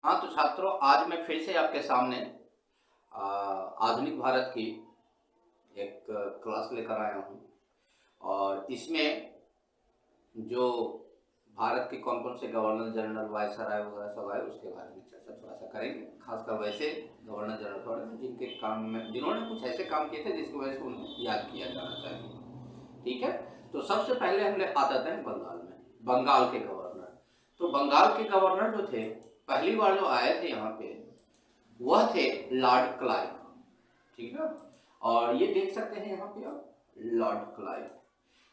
हाँ, तो छात्रों आज मैं फिर से आपके सामने आधुनिक भारत की एक क्लास लेकर आया हूँ और इसमें जो भारत के कौन-कौन से गवर्नर जनरल, वायसराय वगैरह सब आए उसके बारे में चर्चा थोड़ा-सा करेंगे। खासकर वैसे गवर्नर जनरल थोड़े हैं जिनके काम में जिन्होंने कुछ ऐसे काम किए थे जिसकी वजह से उन्हें याद किया जाना चाहिए। ठीक है? तो सबसे पहले हम ले आ जाते हैं बंगाल में, बंगाल के गवर्नर। तो बंगाल के गवर्नर जो थे, पहली बार जो आए थे यहाँ पे वह थे लॉर्ड क्लाइव। ठीक है, और ये देख सकते हैं यहाँ पे आप लॉर्ड क्लाइव।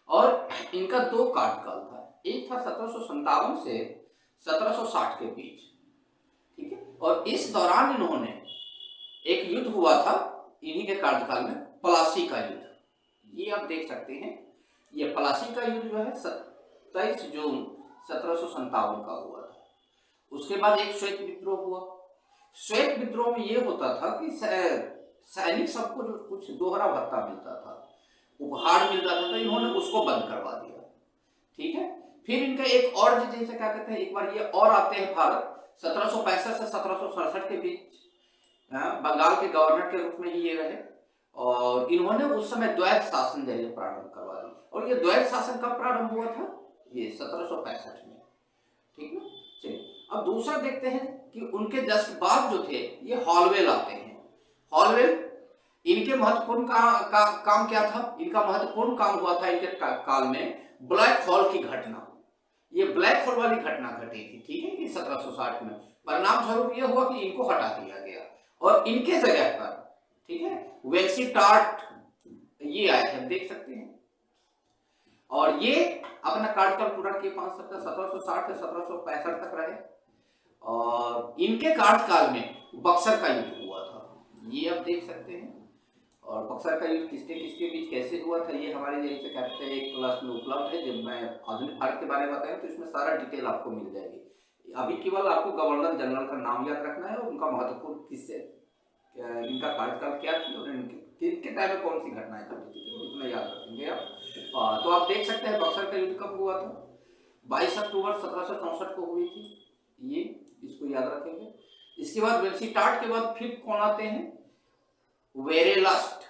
और इनका दो कार्यकाल था, एक था 1757 से 1760 के बीच। ठीक है, और इस दौरान इन्होंने एक युद्ध हुआ था इन्हीं के कार्यकाल में, प्लासी का युद्ध। ये आप देख सकते हैं, ये प्लासी का युद्ध जो है 27 जून 1757 का हुआ था। उसके बाद एक श्वेत विद्रोह हुआ। श्वेत विद्रोह में ये होता था कि सैनिक सबको जो कुछ दोहरा भत्ता मिलता था, उपहार मिलता था, तो इन्होंने उसको बंद करवा दिया। ठीक है, फिर इनका एक और जैसे क्या कहते हैं, एक बार ये और आते हैं भारत 1765 से 1767 के बीच। बंगाल के गवर्नर के रूप में ही ये रहे और इन्होंने उस समय द्वैत शासन जैसे प्रारंभ करवा दी। और ये द्वैत शासन कब प्रारंभ हुआ था? ये 1765 में। ठीक है, चलिए अब दूसरा देखते हैं कि उनके जस्ट बाद जो थे ये हॉलवेल आते हैं। हॉलवेल, इनके महत्वपूर्ण काम क्या था? इनका महत्वपूर्ण काम हुआ था इनके काल में ब्लैक होल की घटना। ये ब्लैक होल वाली घटना घटी थी। ठीक है, कि 1760 में परिणाम स्वरूप यह हुआ कि इनको हटा दिया गया और इनके जगह पर, ठीक है, वेल्सी टार्ट ये आए थे, देख सकते हैं। और ये अपना कार्यकाल पूरा किए 1760 से 1765 तक रहे और इनके कार्यकाल में बक्सर का युद्ध हुआ था, ये आप देख सकते हैं। और बक्सर का युद्ध किसके किसके बीच कैसे हुआ था ये हमारे जैसे कहते हैं एक क्लास में उपलब्ध है। जब मैं आधुनिक भारत के बारे में बताया तो इसमें सारा डिटेल आपको मिल जाएगी। अभी केवल आपको गवर्नर जनरल का नाम याद रखना है और उनका महत्वपूर्ण किससे इनका कार्यकाल क्या थी और किसके टाइम में कौन सी घटनाएं घटी थी, इतना याद रखेंगे आप। तो आप देख सकते हैं बक्सर का युद्ध कब हुआ था? 22 अक्टूबर 1764 को हुई थी, ये इसको याद रखेंगे। इसके बाद वेल्सी टार्ट के बाद फिर कौन आते हैं? वेरेलस्ट।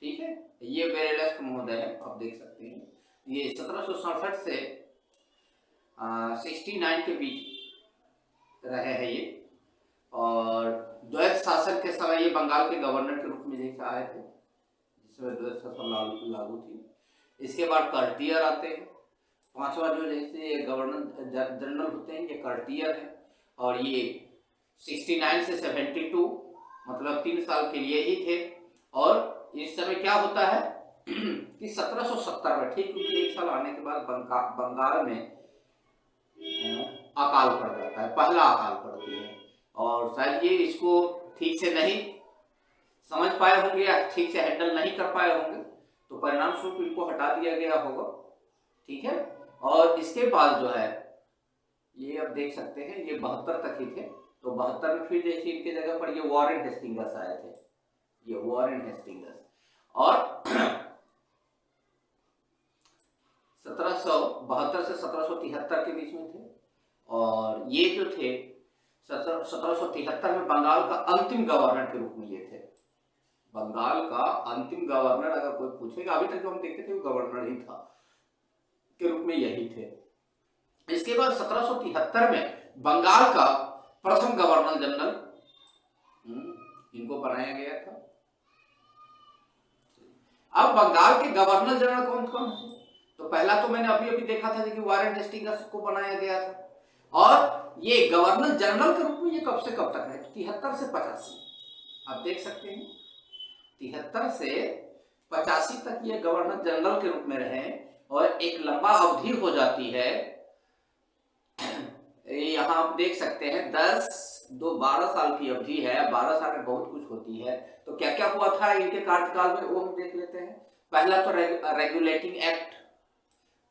ठीक है, ये वेरेलस्ट महोदय है, आप देख सकते हैं। ये 1767 से 69 के बीच रहे हैं ये। और द्वैत शासन के समय ये बंगाल के गवर्नर के रूप में जैसे आए थे, जिसमें द्वैत शासन लागू थी। इसके बाद कर्टियर आते हैं, पांचवा जो जैसे गवर्नर जनरल होते हैं ये कर्टियर है। और ये 69 से 72 मतलब 3 साल के लिए ही थे। और इस समय क्या होता है कि 1770 में ठीक उनके 1 साल आने के बाद बंगाल में अकाल पड़ जाता है, पहला अकाल पड़ती है। और शायद ये इसको ठीक से नहीं समझ पाए होंगे या ठीक से हैंडल नहीं कर पाए होंगे, तो परिणाम स्वरूप इनको हटा दिया गया होगा। ठीक है, और इसके बाद जो है ये आप देख सकते हैं ये 72 तक ही थे। तो 72 में फिर जैसे इनके जगह पर ये वॉरेन हेस्टिंगस आए थे, ये वॉरेन हेस्टिंगस। और 1772 से 1773 के बीच में थे। और ये जो थे 1773 में बंगाल का अंतिम गवर्नर के रूप में ये थे। बंगाल का अंतिम गवर्नर अगर कोई पूछेगा, अभी तक जो हम देखते थे वो गवर्नर ही था के रूप में यही थे। इसके बाद 1773 में बंगाल का प्रथम गवर्नर जनरल इनको बनाया गया था। अब बंगाल के गवर्नर जनरल कौन कौन थे? तो पहला तो मैंने अभी अभी देखा था कि वॉरेन हेस्टिंगस को बनाया गया था। और ये गवर्नर जनरल के रूप में ये कब से कब तक है? 73 से 85, आप देख सकते हैं 73 से 85 तक ये गवर्नर जनरल के रूप में रहे। और एक लंबा अवधि हो जाती है, यहाँ आप देख सकते हैं 12 साल की अवधि है। 12 साल में बहुत कुछ होती है। तो क्या क्या हुआ था इनके कार्यकाल में वो हम देख लेते हैं। पहला तो रेगुलेटिंग एक्ट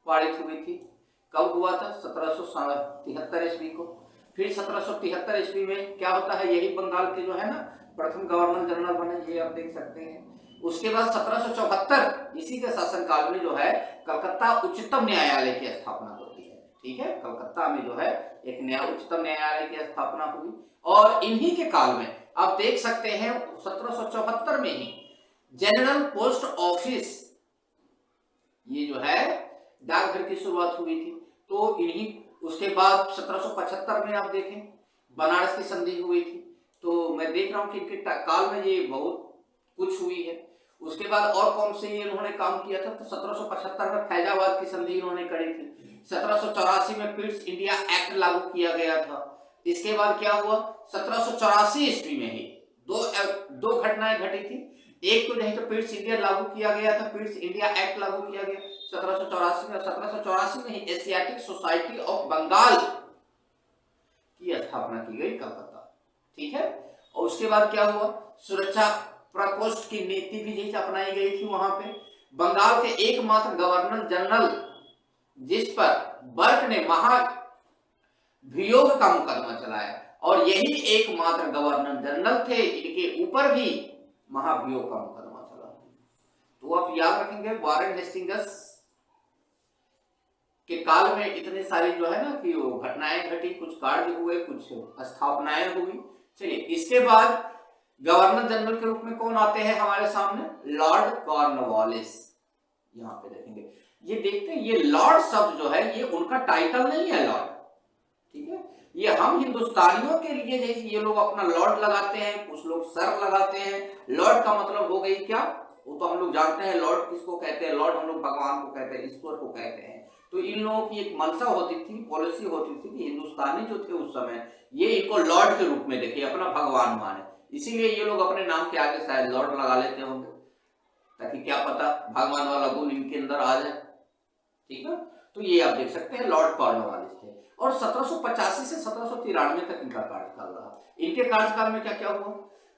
पारित हुई थी, कब हुआ था? 1773 ईस्वी को। फिर 1773 ईस्वी में क्या होता है, यही बंगाल के जो है ना प्रथम गवर्नर जनरल बने, ये आप देख सकते हैं। उसके बाद 1774 इसी के शासनकाल में जो है कलकत्ता उच्चतम न्यायालय की स्थापना होती है। ठीक है, कलकत्ता में जो है एक नया उच्चतम न्यायालय की स्थापना हुई। और इन्हीं के काल में आप देख सकते हैं 1774 में ही जनरल पोस्ट ऑफिस, ये जो है डाकघर की शुरुआत हुई थी। तो इन्हीं, उसके बाद 1775 में आप देखें बनारस की संधि हुई थी। तो मैं देख रहा हूं कि इनके काल में ये बहुत कुछ हुई है। उसके बाद और कौन से ये इन्होंने काम किया था, तो 1775 में फैजाबाद की संधि इन्होंने करी थी। 1784 में पिट्स इंडिया एक्ट लागू किया गया था। इसके बाद क्या हुआ, 1784 ईस्वी में ही दो घटनाएं घटी थी। एक तो नहीं तो पिट्स इंडिया लागू किया गया था, पिट्स इंडिया एक्ट लागू किया गया 1784 में। 1784 में ही एशियाटिक सोसाइटी ऑफ बंगाल की स्थापना की गई कलकत्ता, ठीक है। और उसके बाद क्या हुआ, सुरक्षा प्रकोष्ठ की नीति भी जैसे अपनाई गई थी वहां पे। बंगाल के एकमात्र गवर्नर जनरल जिस पर बर्क ने महाभियोग का मुकदमा चलाया, और यही एकमात्र गवर्नर जनरल थे इनके ऊपर भी महाभियोग का मुकदमा चला। तो आप याद रखेंगे वारेन हेस्टिंग्स के काल में इतने सारी जो है ना कि वो घटनाएं घटी, कुछ कार्य हुए, कुछ स्थापनाएं हुई। चलिए, इसके बाद गवर्नर जनरल के रूप में कौन आते हैं हमारे सामने, लॉर्ड कॉर्नवालिस। यहाँ पे देखेंगे, ये देखते हैं ये लॉर्ड शब्द जो है ये उनका टाइटल नहीं है लॉर्ड, ठीक है। ये हम हिंदुस्तानियों के लिए जैसे ये लोग अपना लॉर्ड लगाते हैं, कुछ लोग सर लगाते हैं। लॉर्ड का मतलब हो गई क्या, वो तो हम लोग जानते हैं लॉर्ड किसको कहते हैं। लॉर्ड हम लोग भगवान को कहते हैं, ईश्वर को कहते हैं। तो इन लोगों की एक मंशा होती थी, पॉलिसी होती थी कि हिंदुस्तानी जो थे उस समय ये इनको लॉर्ड के रूप में देखे, अपना भगवान माने। इसीलिए ये लोग अपने नाम के आगे शायद लॉर्ड लगा लेते होंगे, ताकि क्या पता भगवान वाला गुण इनके अंदर आ जाए, ठीक है। तो ये आप देख सकते हैं लॉर्ड कॉर्नवालिस थे। और 1785 से 1793 तक इनका कार्यकाल रहा। इनके कार्यकाल में क्या क्या हुआ,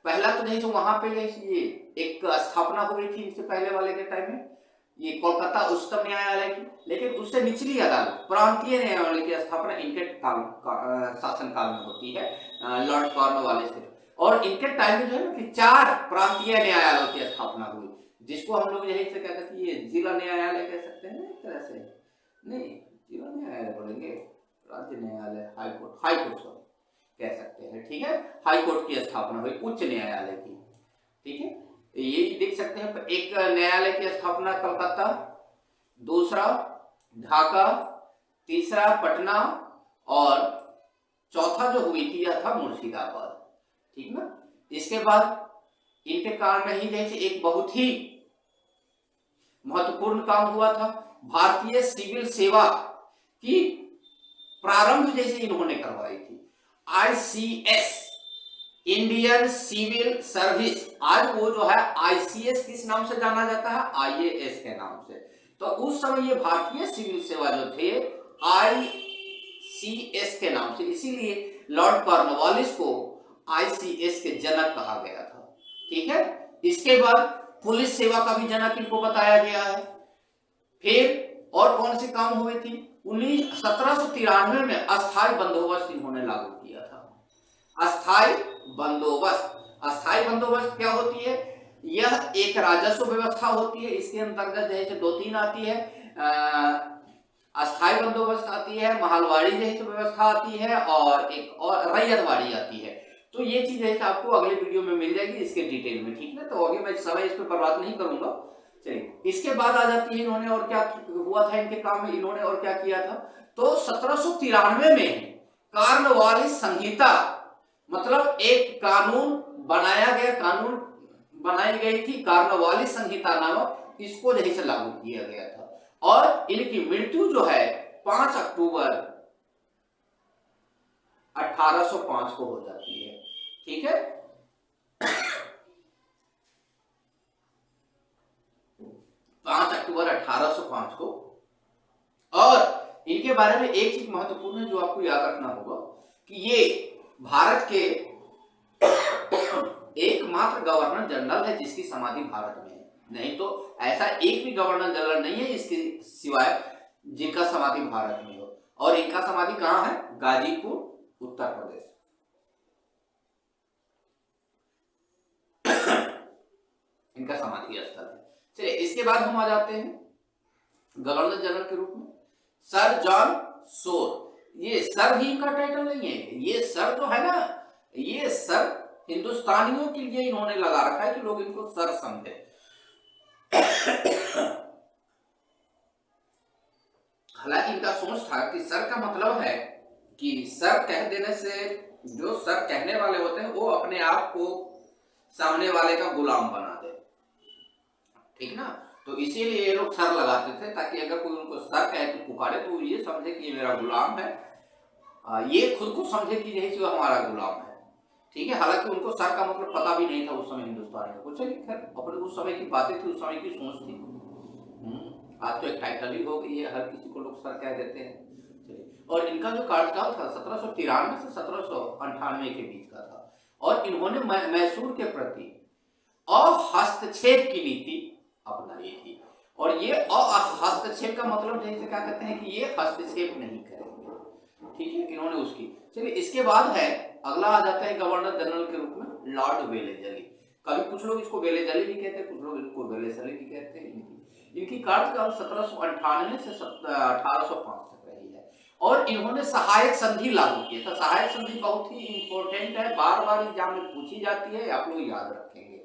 पहला तो नहीं तो वहां पे ये एक स्थापना हो गई थी इनसे पहले वाले के टाइम में, ये कोलकाता उच्चतम न्यायालय की। लेकिन उससे निचली अदालत प्रांतीय न्यायालय की स्थापना इनके शासनकाल में होती है, लॉर्ड कॉर्नवालिस से। और इनके टाइम में जो है ना कि 4 प्रांतीय न्यायालयों की स्थापना हुई, जिसको हम लोग यही से कहते हैं, ये जिला न्यायालय कह सकते हैं एक तरह से, नहीं जिला न्यायालय बोलेंगे, राज्य न्यायालय, हाईकोर्ट सॉरी कह सकते हैं, ठीक है। हाईकोर्ट की स्थापना हुई, उच्च न्यायालय की, ठीक है। ये देख सकते हैं, एक न्यायालय की स्थापना कलकत्ता, दूसरा ढाका, तीसरा पटना, और चौथा जो हुई थी यह था मुर्शिदाबाद, ठीक ना। इसके बाद इनके काल में ही जैसे एक बहुत ही महत्वपूर्ण काम हुआ था, भारतीय सिविल सेवा की प्रारंभ जैसे इन्होंने करवाई थी। ICS इंडियन सिविल सर्विस, आज वो जो है ICS किस नाम से जाना जाता है, IAS के नाम से। तो उस समय ये भारतीय सिविल सेवा जो थे ICS के नाम से, इसीलिए लॉर्ड कॉर्नवालिस को ICS के जनक कहा गया था, ठीक है। इसके बाद पुलिस सेवा का भी जनक इनको बताया गया है। फिर और कौन से काम हुए थे, 1793 में अस्थायी बंदोबस्त इन्होंने लागू किया था। अस्थायी बंदोबस्त क्या होती है, यह एक राजस्व व्यवस्था होती है। इसके अंतर्गत जैसे 2-3 आती है, अस्थायी बंदोबस्त आती है, महलवाड़ी जैसी व्यवस्था आती है, और एक और रैयतवाड़ी आती है। तो ये चीज है आपको अगले वीडियो में मिल जाएगी इसके डिटेल में, ठीक है। तो अभी मैं समय इस पर बर्बाद नहीं करूंगा। चलिए, इसके बाद आ जाती है इन्होंने और क्या हुआ था इनके काम में, इन्होंने और क्या किया था। तो 1793 में कॉर्नवालिस संहिता, मतलब एक कानून बनाया गया, कानून बनाई गई थी कॉर्नवालिस संहिता नामक, इसको यही से लागू किया गया था। और इनकी मृत्यु जो है 5 अक्टूबर 1805 को हो जाती है, ठीक है। 5 अक्टूबर 1805 को। और इनके बारे में एक चीज महत्वपूर्ण है जो आपको याद रखना होगा कि ये भारत के एकमात्र गवर्नर जनरल है जिसकी समाधि भारत में है। नहीं तो ऐसा एक भी गवर्नर जनरल नहीं है इसके सिवाय जिनका समाधि भारत में हो। और इनका समाधि कहां है, गाजीपुर, उत्तर प्रदेश। इनका समाधि स्थल है। चलिए, इसके बाद हम आ जाते हैं गवर्नर जनरल के रूप में सर जॉन शोर, ये सर ही इनका टाइटल नहीं है, ये सर जो है ना, ये सर हिंदुस्तानियों के लिए इन्होंने लगा रखा है कि लोग इनको सर समझे। हालांकि इनका सोच था कि सर का मतलब है कि सर कह देने से, जो सर कहने वाले होते हैं वो अपने आप को सामने वाले का गुलाम बना दे, ठीक ना। तो इसीलिए ये लोग सर लगाते थे, ताकि अगर कोई उनको सर कहे तो पुकारे तो ये समझे कि ये मेरा गुलाम है, ये खुद को समझे कि यही जो हमारा गुलाम है, ठीक है। हालांकि उनको सर का मतलब पता भी नहीं था उस समय हिंदुस्तान में कुछ, खैर अपने उस समय की बातें थी, उस समय की सोच थी। आज तो एक टाइटल ही हो गई है, हर किसी को लोग सर कह देते हैं। और इनका जो कार्यकाल था 1793 से 1798 के बीच का था, और इन्होंने मैसूर के प्रति अहस्तक्षेप की नीति अपनाई थी। और ये हस्तक्षेप का मतलब जैसे क्या कहते हैं कि ये हस्तक्षेप नहीं करेंगे, ठीक है, इन्होंने उसकी। चलिए इसके बाद है, अगला आ जाता है गवर्नर जनरल के रूप में लॉर्ड वेलेजली। कभी कुछ लोग इसको वेलेजली भी कहते हैं, कुछ लोग इसको वेलेसली भी कहते हैं। इनकी कार्यकाल 1798 से 1805 तक रही है, और इन्होंने सहायक संधि लागू किया था। सहायक संधि बहुत ही इंपॉर्टेंट है, बार बार एग्जाम में पूछी जाती है, आप लोग याद रखेंगे।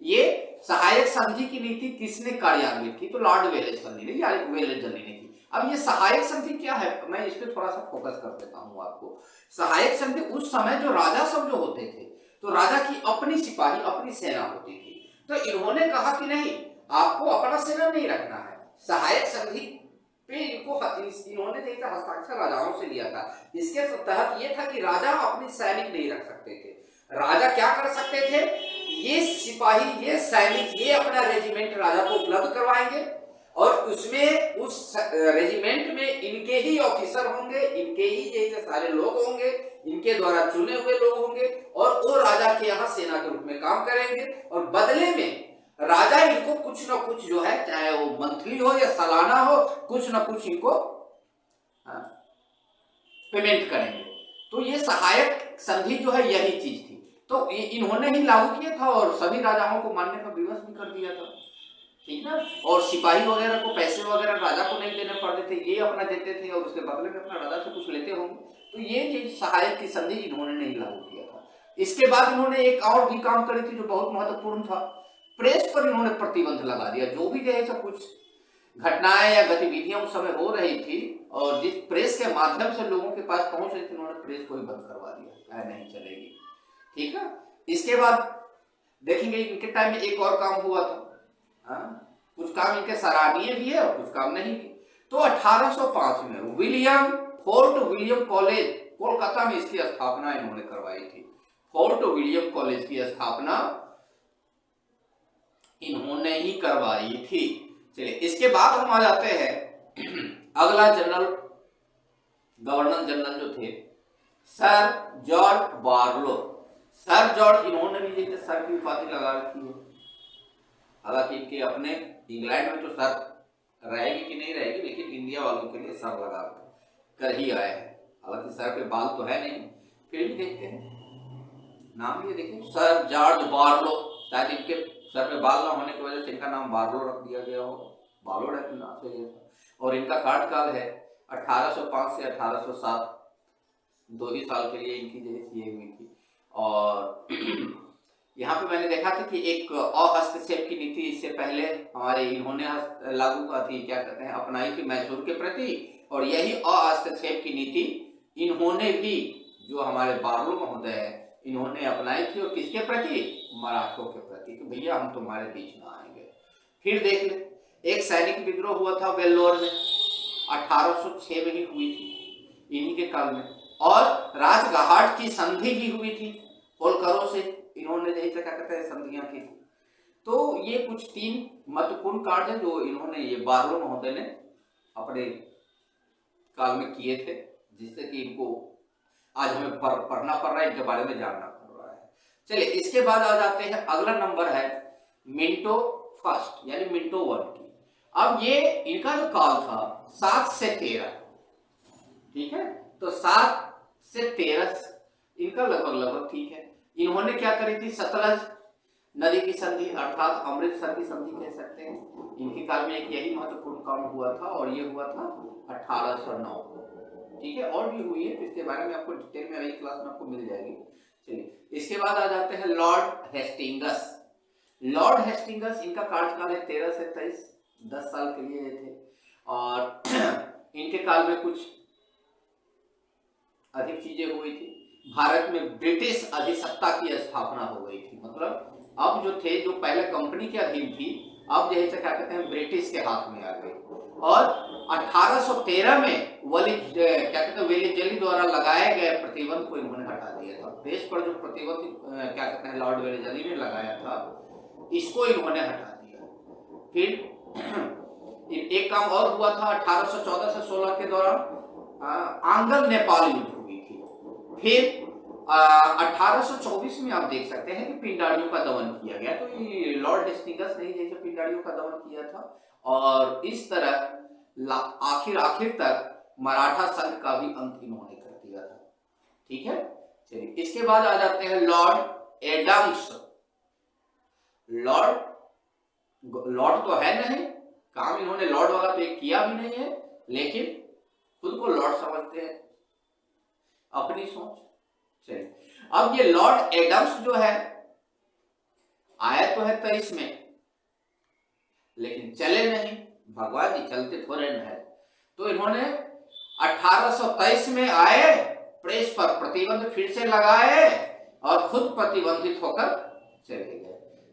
ये सहायक संधि की नीति किसने कार्यान्वित की? तो लॉर्ड वेलेस्ली ने या वेलेजली ने की। अब ये सहायक संधि क्या है, मैं इस पे थोड़ा सा फोकस कर देता हूं आपको। सहायक संधि उस समय जो राजा सब जो होते थे, तो राजा की अपनी सिपाही, अपनी सेना होती थी, तो इन्होंने कहा कि नहीं, आपको अपना सेना नहीं रखना है। सहायक संधि पे इन्होंने देखा हस्ताक्षर राजाओं से लिया था। इसके तहत ये था कि राजा अपनी सैनिक नहीं रख सकते थे। राजा क्या कर सकते थे, ये सिपाही, ये सैनिक, ये अपना रेजिमेंट राजा को उपलब्ध करवाएंगे, और उसमें उस रेजिमेंट में इनके ही ऑफिसर होंगे, इनके ही जैसे सारे लोग होंगे, इनके द्वारा चुने हुए लोग होंगे, और वो राजा के यहाँ सेना के रूप में काम करेंगे, और बदले में राजा इनको कुछ ना कुछ जो है, चाहे वो मंथली हो या सालाना हो, कुछ ना कुछ इनको पेमेंट करेंगे। तो ये सहायक संधि जो है यही चीज थी, तो इन्होंने ही लागू किया था, और सभी राजाओं को मानने का विवश भी कर दिया था, ठीक ना। और सिपाही वगैरह को पैसे वगैरह राजा को नहीं देने पड़ते थे, ये अपना देते थे, और उसके बदले में अपना राजा से कुछ लेते होंगे। तो ये चीज सहायक की संधि इन्होंने नहीं लागू किया था। इसके बाद इन्होंने एक और भी काम करी थी जो बहुत महत्वपूर्ण था, प्रेस पर इन्होंने प्रतिबंध लगा दिया। जो भी जैसा कुछ घटनाएं या गतिविधियां उस समय हो रही थी, और जिस प्रेस के माध्यम से लोगों के पास पहुंच रही थी, उन्होंने प्रेस को ही बंद करवा दिया, नहीं चलेगी, ठीक है। इसके बाद देखेंगे इनके टाइम में एक और काम हुआ था, कुछ काम इनके सराहनीय भी है और कुछ काम नहीं भी। तो 1805 में फोर्ट विलियम कॉलेज कोलकाता में इसकी स्थापना इन्होंने करवाई थी। फोर्ट विलियम कॉलेज की स्थापना इन्होंने ही करवाई थी। चलिए इसके बाद हम आ जाते हैं अगला गवर्नर जनरल जो थे sir George Barlow. Sir George, इन्होंने भी जैसे सर की उपाधि लगा रखी है। हालांकि इनके अपने इंग्लैंड में तो सर रहेगी कि नहीं रहेगी, लेकिन इंडिया वालों के लिए सर लगा कर ही आए हैं। हालांकि सर पे बाल तो है नहीं, फिर भी देखते हैं नाम ये देखिए, सर जॉर्ज बार्लो। शायद इनके सर पे बाल ना होने की वजह से इनका नाम बार्लो रख दिया गया हो, बार्लो नाम से गया था। और इनका कार्यकाल है 1805 से 1807, 2 ही साल के लिए इनकी ये हुई थी। और यहाँ पे मैंने देखा था कि एक अहस्तक्षेप की नीति इससे पहले हमारे इन्होंने लागू का थी, क्या कहते हैं, अपनाई थी मैसूर के प्रति, और यही अहस्तक्षेप की नीति इन्होंने भी, जो हमारे बार्लो महोदय है, इन्होंने अपनाई थी। और किसके प्रति? मराठों के प्रति, तो भैया हम तुम्हारे बीच में आएंगे। फिर देख ले, एक सैनिक विद्रोह हुआ था वेल्लोर में, 1806 में ही हुई थी इन्हीं के काल में। और राजघाट की संधि भी हुई थी होलकरों से, इन्होंने यही क्या कहते हैं संधियां की। तो ये कुछ 3 महत्वपूर्ण कार्य हैं जो इन्होंने, ये बार्लो महोदय ने अपने काल में किए थे, जिससे कि इनको आज हमें पढ़ना पड़ रहा है, इनके बारे में जानना पड़ रहा है। चलिए इसके बाद आ जाते हैं, अगला नंबर है मिंटो फर्स्ट यानी मिंटो वन की। अब ये इनका जो काल था 7 से 13, ठीक है, तो 7 से 13 इनका लगभग ठीक है। इन्होंने क्या करी थी, सतलज नदी की संधि अर्थात अमृतसर की संधि कह सकते हैं। इनके काल में एक यही महत्वपूर्ण काम हुआ था, और ये हुआ था 1809 ठीक है, और भी हुई है, तो इसके बारे में आपको डिटेल में अगली क्लास में आपको मिल जाएगी। चलिए, इसके बाद आ जाते हैं लॉर्ड हेस्टिंगस। लॉर्ड हेस्टिंगस, इनका कार्यकाल है 13 से 23, 10 साल के लिए ये थे। और इनके काल में कुछ अधिक चीजें हुई थी। भारत में ब्रिटिश अधिसत्ता की स्थापना हो गई थी। मतलब अब जो थे, जो पहले कंपनी के अधीन थी, अब जैसे क्या कहते हैं ब्रिटिश के हाथ में आ गई। और 1813 में क्या कहते हैं वेलेजली द्वारा लगाए गए प्रतिबंध को इन्होंने हटा दिया था। देश पर जो प्रतिबंध क्या कहते हैं लॉर्ड वेलेजली ने लगाया था, इसको इन्होंने हटा दिया। फिर एक काम और हुआ था 1814 से 16 के दौरान आंग्ल नेपाल युद्ध हुई थी। फिर 1824 में आप देख सकते हैं कि पिंडारियों का दमन किया गया। तो ये लॉर्ड हेस्टिंगस ने जैसे पिंडारियों का दमन किया था, और इस तरह आखिर तक मराठा संघ का भी अंत इन्होंने कर दिया था। ठीक है, चलिए इसके बाद आ जाते हैं लॉर्ड एडम्स। लॉर्ड तो है नहीं, काम इन्होंने लॉर्ड वाला तो एक किया भी नहीं है, लेकिन खुद को लॉर्ड समझते हैं, अपनी सोच। चलिए, अब ये लॉर्ड एडम्स जो है आया तो है 23 में, लेकिन चले नहीं। भगवान जी चलते थोड़े न है। तो इन्होंने 1823 में आए, प्रेस पर प्रतिबंध फिर से लगाए और खुद प्रतिबंधित होकर चले गए।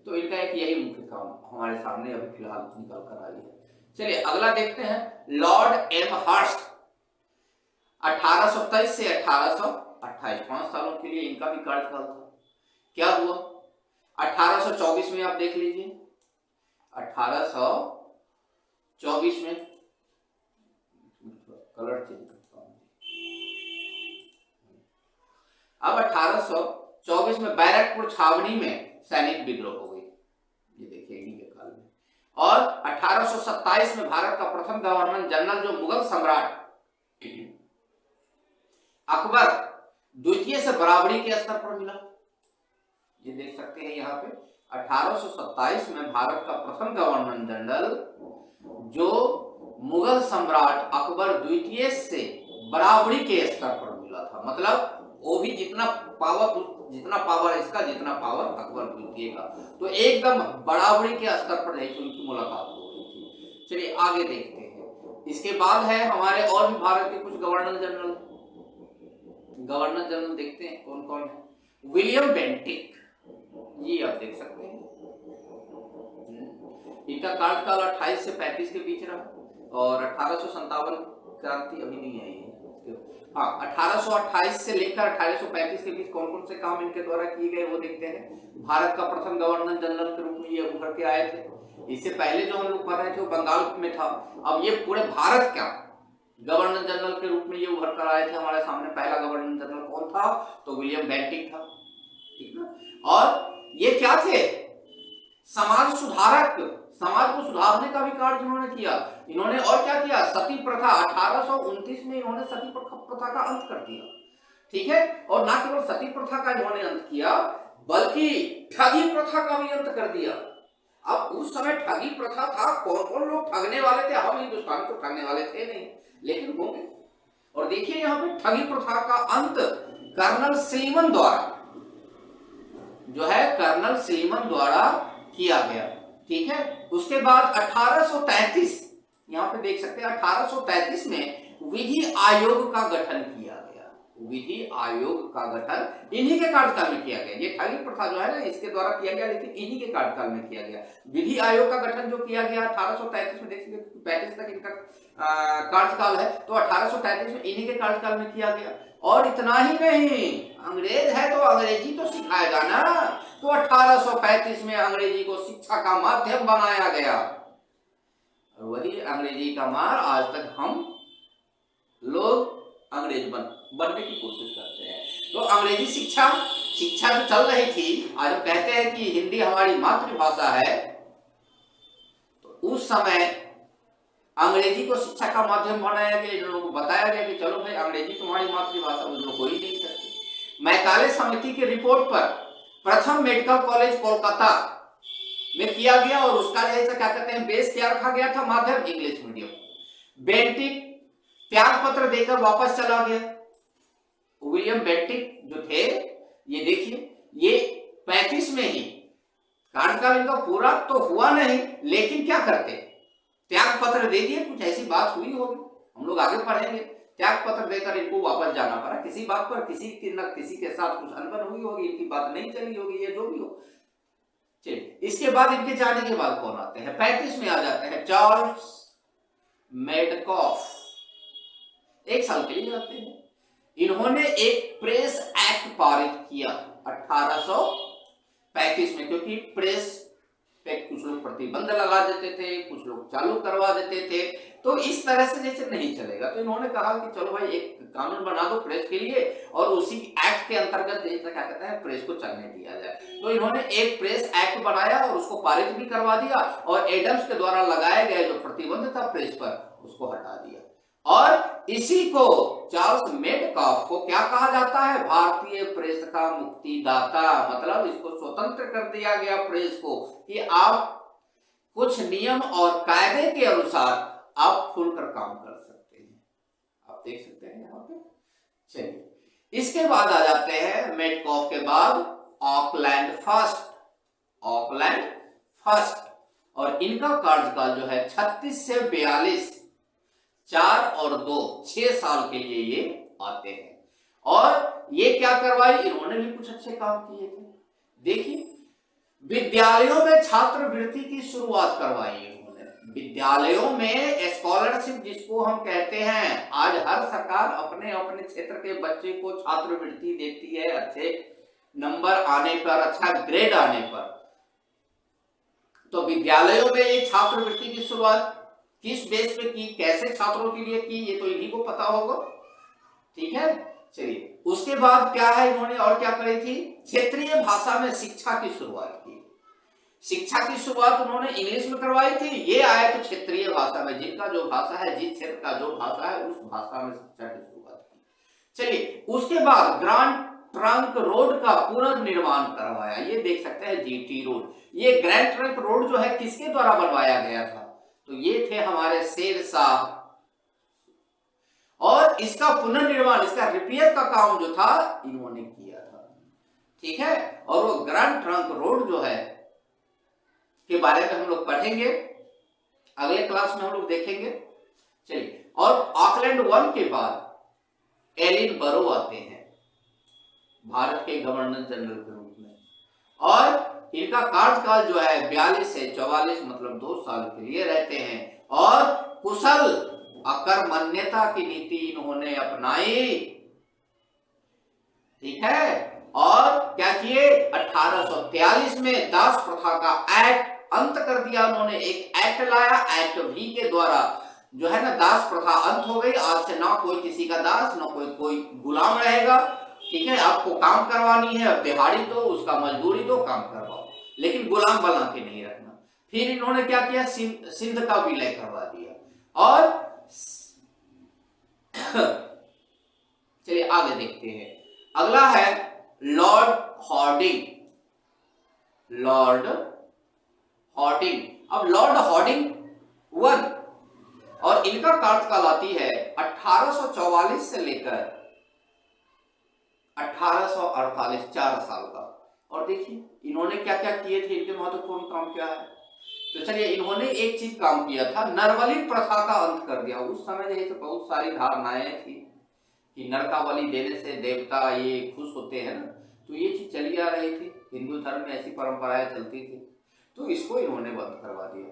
तो इनका एक यही मुख्य काम हमारे सामने अभी फिलहाल निकल कर आई है। चलिए अगला देखते हैं लॉर्ड एमहर्स्ट। 1823 से 1828, 5 सालों के लिए इनका भी कार्यकाल था। क्या हुआ 1824 में, आप देख लीजिए 1824 में, कलर चेंज करता हूं। अब 1824 में बैरकपुर छावनी में सैनिक विद्रोह हो गई, ये देखिए इन्हीं के काल में। और 1827 में भारत का प्रथम गवर्नर जनरल जो मुगल सम्राट अकबर द्वितीय से बराबरी के स्तर पर मिला, ये देख सकते हैं यहाँ पे। 1827 में भारत का प्रथम गवर्नर जनरल जो मुगल सम्राट अकबर द्वितीय से बराबरी के स्तर पर मिला था। मतलब वो भी जितना पावर इसका, जितना पावर अकबर द्वितीय का, तो एकदम बराबरी के स्तर पर उनकी मुलाकात हो गई थी। चलिए आगे देखते हैं। इसके बाद है हमारे और भी भारत के कुछ गवर्नर जनरल देखते हैं कौन कौन है। विलियम बेंटिक, ये आप देख सकते हैं, इनका कार्यकाल 28 से 35 के बीच रहा। और 1857 क्रांति अभी नहीं आई है। हाँ, 1828 से लेकर 1835 के बीच कौन कौन से काम इनके द्वारा किए गए वो देखते हैं। भारत का प्रथम गवर्नर जनरल के रूप में ये उभर के आए थे। इससे पहले जो हम लोग पढ़ रहे थे वो बंगाल में था, अब ये पूरे भारत का गवर्नर जनरल के रूप में ये उभर कर आए थे हमारे सामने। पहला गवर्नर जनरल कौन था, तो विलियम बेंटिक था, ठीक ना। और ये क्या थे, समाज सुधारक, समाज को सुधारने का भी कार्य इन्होंने किया। इन्होंने और क्या किया, सती प्रथा 1829 में इन्होंने सती प्रथा का अंत कर दिया, ठीक है। और ना केवल सती प्रथा का इन्होंने अंत किया, बल्कि ठगी प्रथा का भी अंत कर दिया। अब उस समय ठगी प्रथा था, कौन कौन लोग ठगने वाले थे, हम हिंदुस्तान को ठगने वाले थे नहीं, लेकिन होंगे। और देखिए यहाँ पे ठगी प्रथा का अंत कर्नल सीमन द्वारा जो है, कर्नल सीमन द्वारा किया गया, ठीक है। उसके बाद 1833, यहाँ पे देख सकते हैं 1833 में विधि आयोग का गठन किया गया। विधि आयोग का गठन इन्हीं के कार्यकाल में किया गया। ये ठगी प्रथा जो है ना, इसके द्वारा किया गया, लेकिन इन्हीं के कार्यकाल में किया गया। विधि आयोग का गठन जो किया गया 1833 में, देख सकते 35 तक इनका कार्यकाल है, तो 1833 में इन्हीं के कार्यकाल में किया गया। और इतना ही नहीं, अंग्रेज है तो अंग्रेजी तो सिखाएगा ना, तो 1835 में अंग्रेजी को शिक्षा का माध्यम बनाया गया। और वही अंग्रेजी का मार आज तक हम लोग अंग्रेज बनने की कोशिश करते हैं। तो अंग्रेजी शिक्षा जो चल रही थी, आज हम कहते हैं कि हिंदी हमारी मातृभाषा है, तो उस समय अंग्रेजी को शिक्षा का माध्यम बनाया गया। इन लोगों को बताया गया कि चलो भाई अंग्रेजी तुम्हारी मातृभाषा, उसमें कोई नहीं सकती। मैकाले समिति की रिपोर्ट पर प्रथम मेडिकल कॉलेज कोलकाता में किया गया, और उसका जैसे क्या कहते हैं बेस क्या रखा गया था, माध्यम इंग्लिश मीडियम। बेंटिक त्याग पत्र देकर वापस चला गया। विलियम बेंटिक जो थे, ये देखिए, ये 35 में ही, कार्यकाल इनका पूरा तो हुआ नहीं, लेकिन क्या करते, त्याग पत्र दे दिए। कुछ ऐसी बात हुई होगी, हम लोग आगे पढ़ेंगे। त्याग पत्र देकर इनको वापस जाना पड़ा, किसी बात पर किसी की न किसी के साथ कुछ अनबन हुई होगी, इनकी बात नहीं चली होगी, ये जो भी हो। चलिए, इसके बाद इनके जाने के बाद कौन आते हैं, 35 में आ जाते हैं चार्ल्स मेडकॉफ। 1 साल के लिए आते हैं। इन्होंने एक प्रेस एक्ट पारित किया 1835 में, क्योंकि प्रेस पे कुछ लोग प्रतिबंध लगा देते थे, कुछ लोग चालू करवा देते थे, तो इस तरह से जैसे नहीं चलेगा। तो इन्होंने कहा कि चलो भाई एक कानून बना दो प्रेस के लिए, और उसी एक्ट के अंतर्गत जैसा क्या कहता है, प्रेस को चलने दिया जाए। तो इन्होंने एक प्रेस एक्ट बनाया और उसको पारित भी करवा दिया, और एडम्स के द्वारा लगाए गए जो प्रतिबंध था प्रेस पर, उसको हटा दिया। और इसी को, चार्ल्स मेडकॉफ को क्या कहा जाता है, भारतीय प्रेस का मुक्तिदाता। मतलब इसको स्वतंत्र कर दिया गया प्रेस को, कि आप कुछ नियम और कायदे के अनुसार आप खुलकर काम कर सकते हैं। आप देख सकते हैं यहाँ पे। चलिए, इसके बाद आ जाते हैं मेडकॉफ के बाद ऑकलैंड फर्स्ट। ऑकलैंड फर्स्ट, और इनका कार्यकाल जो है 36 से 42, 4 और 2, 6 साल के लिए ये आते हैं। और ये क्या करवाई, इन्होंने भी कुछ अच्छे काम किए थे। देखिए, विद्यालयों में छात्रवृत्ति की शुरुआत करवाई इन्होंने। विद्यालयों में स्कॉलरशिप जिसको हम कहते हैं, आज हर सरकार अपने अपने क्षेत्र के बच्चे को छात्रवृत्ति देती है, अच्छे नंबर आने पर, अच्छा ग्रेड आने पर। तो विद्यालयों में ये छात्रवृत्ति की शुरुआत किस बेस पे की, कैसे छात्रों के लिए की, ये तो इन्हीं को पता होगा। ठीक है, चलिए, उसके बाद क्या है, इन्होंने और क्या करी थी, क्षेत्रीय भाषा में शिक्षा की शुरुआत की। शिक्षा की शुरुआत उन्होंने इंग्लिश में करवाई थी, ये आए तो क्षेत्रीय भाषा में, जिनका जो भाषा है, जिस क्षेत्र का जो भाषा है, उस भाषा में शिक्षा की शुरुआत की। चलिए, उसके बाद ग्रांड ट्रंक रोड का पुनर्निर्माण करवाया। ये देख सकते हैं जीटी रोड। ये ग्रैंड ट्रंक रोड जो है किसके द्वारा बनवाया गया था, तो ये थे हमारे शेरशाह। और इसका पुनर्निर्माण, इसका रिपेयर का काम जो था, इन्होंने किया था। ठीक है, और वो ग्रैंड ट्रंक रोड जो है के बारे में हम लोग पढ़ेंगे, अगले क्लास में हम लोग देखेंगे। चलिए, और ऑकलैंड 1 के बाद एलिन बरो आते हैं भारत के गवर्नर जनरल के रूप में, और इनका कार्यकाल जो है 42 से 44, मतलब 2 साल के लिए रहते हैं। और कुशल अकर्मण्यता की नीति इन्होंने अपनाई। ठीक है, और क्या किए, 1843 में दास प्रथा का एक्ट अंत कर दिया उन्होंने। एक एक्ट लाया, एक्ट वी के द्वारा जो है ना, दास प्रथा अंत हो गई। आज से ना कोई किसी का दास, ना कोई गुलाम रहेगा। ठीक है, आपको काम करवानी है, अब दिहाड़ी दो, उसका मजदूरी दो, काम करवाओ, लेकिन गुलाम बना के नहीं रखना। फिर इन्होंने क्या किया, सिंध का विलय करवा दिया। और चलिए आगे देखते हैं, अगला है लॉर्ड हॉर्डिंग। लॉर्ड हॉर्डिंग, अब लॉर्ड हॉर्डिंग 1, और इनका कार्यकाल आती है 1844 से लेकर 1848, 4 साल का। और देखिए इन्होंने क्या क्या किए थे, इनके महत्वपूर्ण काम क्या है। तो चलिए, इन्होंने एक चीज काम किया था, नरबली प्रथा का अंत कर दिया। उस समय जैसे बहुत सारी धारणाएं थी कि नर का बलि देने से देवता ये खुश होते हैं ना, तो ये चीज चली आ रही थी, हिंदू धर्म में ऐसी परंपराएं चलती थी, तो इसको इन्होंने बंद करवा दिया।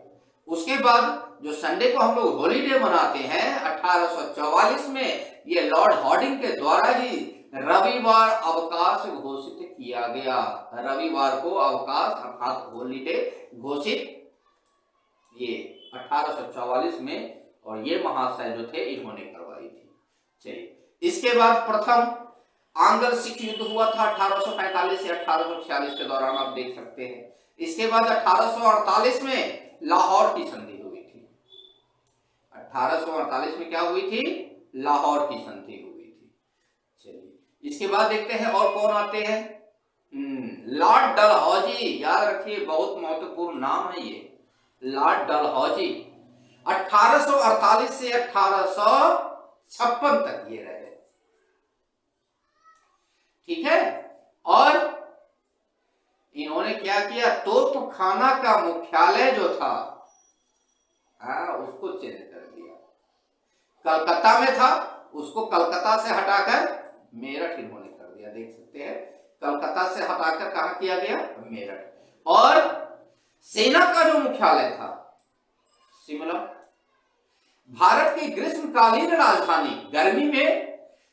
उसके बाद जो संडे को हम लोग हॉलीडे मनाते हैं 1844 में, ये लॉर्ड हॉर्डिंग के द्वारा ही रविवार अवकाश घोषित किया गया। रविवार को अवकाश अर्थात हॉलीडे घोषित ये 1844 में, और ये महाशय जो थे इन्होंने करवाई थी। चलिए, इसके बाद प्रथम आंग्ल सिख युद्ध हुआ था 1845 से 1846 के दौरान, आप देख सकते हैं। इसके बाद 1848 में लाहौर की संधि हुई थी। 1848 में क्या हुई थी, लाहौर की संधि हुई थी। चलिए, इसके बाद देखते हैं और कौन आते हैं, लॉर्ड डलहौजी। याद रखिए, बहुत महत्वपूर्ण नाम है ये, लॉर्ड डलहौजी। 1848 से 1856 56 तक ये रहे। ठीक है। और इन्होंने क्या किया, तोपखाना का मुख्यालय जो था उसको चेंज कर दिया। कलकत्ता में था, उसको कलकत्ता से हटाकर मेरठ इन्होंने कर दिया। देख सकते हैं, कलकत्ता से हटाकर कहां किया गया, मेरठ। और सेना का जो मुख्यालय था शिमला। भारत की ग्रीष्मकालीन राजधानी, गर्मी में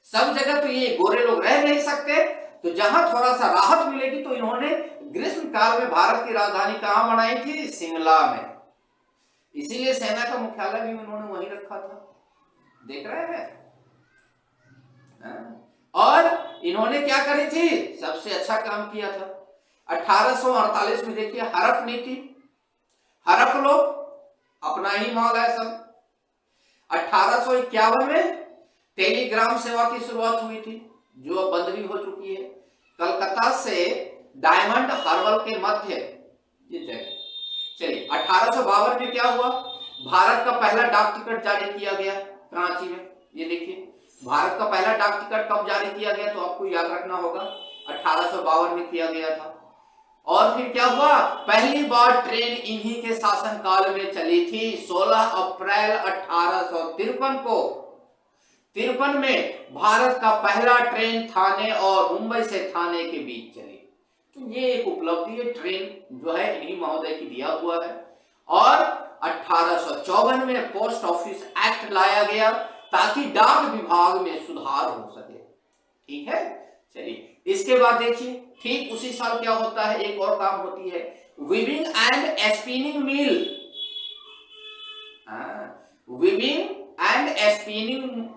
सब जगह तो ये गोरे लोग रह नहीं सकते, तो जहां थोड़ा सा राहत मिलेगी तो इन्होंने ग्रीष्म काल में भारत की राजधानी कहां बनाई थी, शिमला में। इसीलिए सेना का मुख्यालय भी उन्होंने वहीं रखा था। देख रहे हैं। और इन्होंने क्या करी थी, सबसे अच्छा काम किया था 1848 में। देखिए हड़प नीति, हड़प लो, अपना ही माल है सब। 1851 में टेलीग्राम सेवा की शुरुआत हुई थी, जो अब बंद भी हो चुकी है। कलकत्ता से डायमंड हार्बर के मध्य ये जगह। चलिए 1852 में क्या हुआ, भारत का पहला डाक टिकट जारी किया गया कराची में। ये देखिए, भारत का पहला डाक टिकट कब जारी किया गया, तो आपको याद रखना होगा 1852 में किया गया था। और फिर क्या हुआ, पहली बार ट्रेन इन्हीं के शासनकाल में चली थी, 16 अप्रैल 1853 को। 53 में भारत का पहला ट्रेन थाने और मुंबई से थाने के बीच चली। तो ये एक उपलब्धि है, ट्रेन जो है इन्हीं महोदय की दिया हुआ है। और 1854 में पोस्ट ऑफिस एक्ट लाया गया ताकि डाक विभाग में सुधार हो सके। ठीक है। चलिए इसके बाद देखिए, ठीक उसी साल क्या होता है, एक और काम होती है, weaving and spinning mill. Weaving and spinning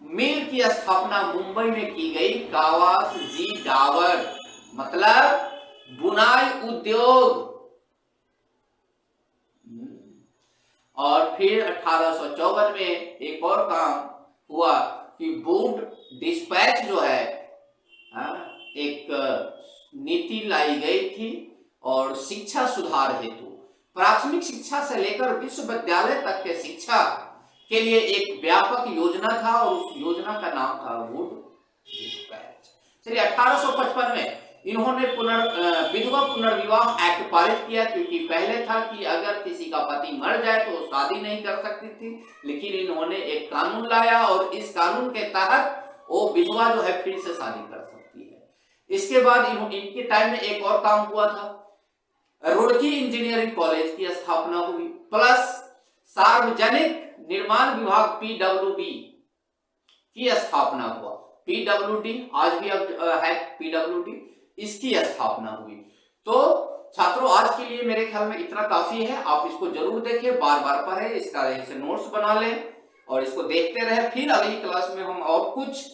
mill की स्थापना मुंबई में की गई, कावासजी डाबर, मतलब बुनाई उद्योग। और फिर 1854 में एक और काम हुआ कि वुड डिस्पैच जो है, एक नीति लाई गई थी। और शिक्षा सुधार हेतु प्राथमिक शिक्षा से लेकर विश्वविद्यालय तक के शिक्षा के लिए एक व्यापक योजना था, और उस योजना का नाम था वुड डिस्पैच। चलिए 1855 में इन्होंने विधवा पुनर्विवाह एक्ट पारित किया, क्योंकि पहले था कि अगर किसी का पति मर जाए तो वो शादी नहीं कर सकती थी, लेकिन इन्होंने एक कानून लाया और इस कानून के तहत वो विधवा जो है फिर से शादी कर सकती है। इसके बाद इनके टाइम में एक और काम हुआ था, रुड़की इंजीनियरिंग कॉलेज की स्थापना हुई, प्लस सार्वजनिक निर्माण विभाग पीडब्ल्यूडी की स्थापना हुआ। पीडब्ल्यूडी आज भी अब है, पीडब्ल्यूडी इसकी स्थापना हुई। तो छात्रों आज के लिए मेरे ख्याल में इतना काफी है। आप इसको जरूर देखें, बार बार पढ़ें, इसका इसे नोट्स बना लें और इसको देखते रहे। फिर अगली क्लास में हम और कुछ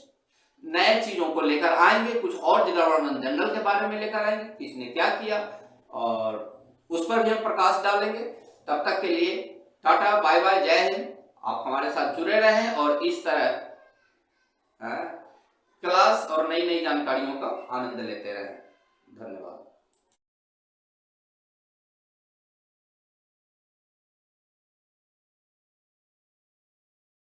नए चीजों को लेकर आएंगे, कुछ और गवर्नमेंट जनरल के बारे में लेकर आएंगे, किसने क्या किया, और उस पर भी हम प्रकाश डालेंगे। तब तक के लिए टाटा, बाय बाय, जय हिंद। आप हमारे साथ जुड़े रहें और इस तरह क्लास और नई नई जानकारियों का आनंद लेते रहें। धन्यवाद।